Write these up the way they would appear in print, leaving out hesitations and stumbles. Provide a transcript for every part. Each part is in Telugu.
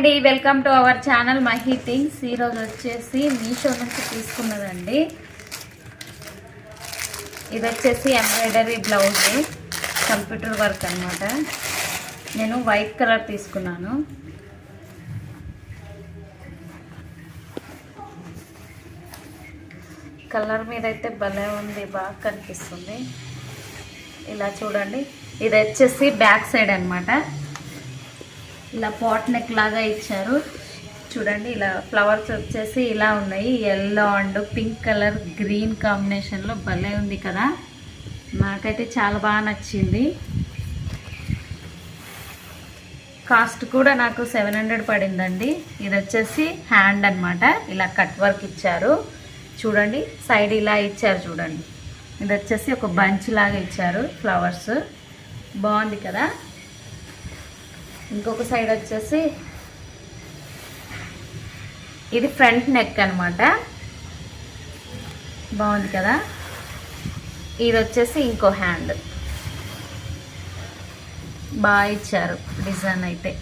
అండి, welcome to our channel Mahi things. ఈరోజు వచ్చేసి మీషో నుంచి తీసుకున్నదండి. ఇది వచ్చేసి ఎంబ్రాయిడరీ బ్లౌజ్, కంప్యూటర్ వర్క్ అనమాట. నేను వైట్ కలర్ తీసుకున్నాను. కలర్ మీద అయితే భలే ఉంది, బాగా కనిపిస్తుంది. ఇలా చూడండి, ఇది వచ్చేసి బ్యాక్ సైడ్ అనమాట. ఇలా పాట్ నెక్ లాగా ఇచ్చారు చూడండి. ఇలా ఫ్లవర్స్ వచ్చేసి ఇలా ఉన్నాయి, yellow and pink colour green కాంబినేషన్లో భలే ఉంది కదా. నాకైతే చాలా బాగా నచ్చింది. కాస్ట్ కూడా నాకు 700 పడిందండి. ఇది వచ్చేసి హ్యాండ్ అనమాట. ఇలా కట్ వర్క్ ఇచ్చారు చూడండి, సైడ్ ఇలా ఇచ్చారు చూడండి. ఇది వచ్చేసి ఒక బంచ్ లాగా ఇచ్చారు, ఫ్లవర్స్ బాగుంది కదా. ఇంకొక సైడ్ వచ్చేసి ఇది ఫ్రంట్ నెక్ అనమాట, బాగుంది కదా. ఇది వచ్చేసి ఇంకో హ్యాండ్, బాగా ఇచ్చారు డిజైన్ అయితే.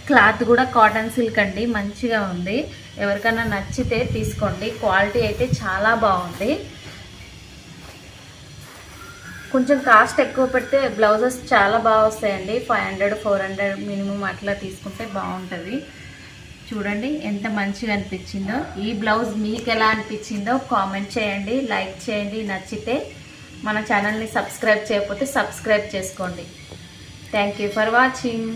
క్లాత్ కూడా కాటన్ సిల్క్ అండి, మంచిగా ఉంది. ఎవరికైనా నచ్చితే తీసుకోండి, క్వాలిటీ అయితే చాలా బాగుంది. కొంచెం కాస్ట్ ఎక్కువ పెడితే బ్లౌజెస్ చాలా బాగా వస్తాయండి. 500 400 మినిమం అట్లా తీసుకుంటే బాగుంటుంది. చూడండి ఎంత మంచిగా అనిపించిందో. ఈ బ్లౌజ్ మీకు ఎలా అనిపించిందో కామెంట్ చేయండి, లైక్ చేయండి. నచ్చితే మన ఛానల్ని సబ్స్క్రైబ్ చేయకపోతే సబ్స్క్రైబ్ చేసుకోండి. Thank you for watching.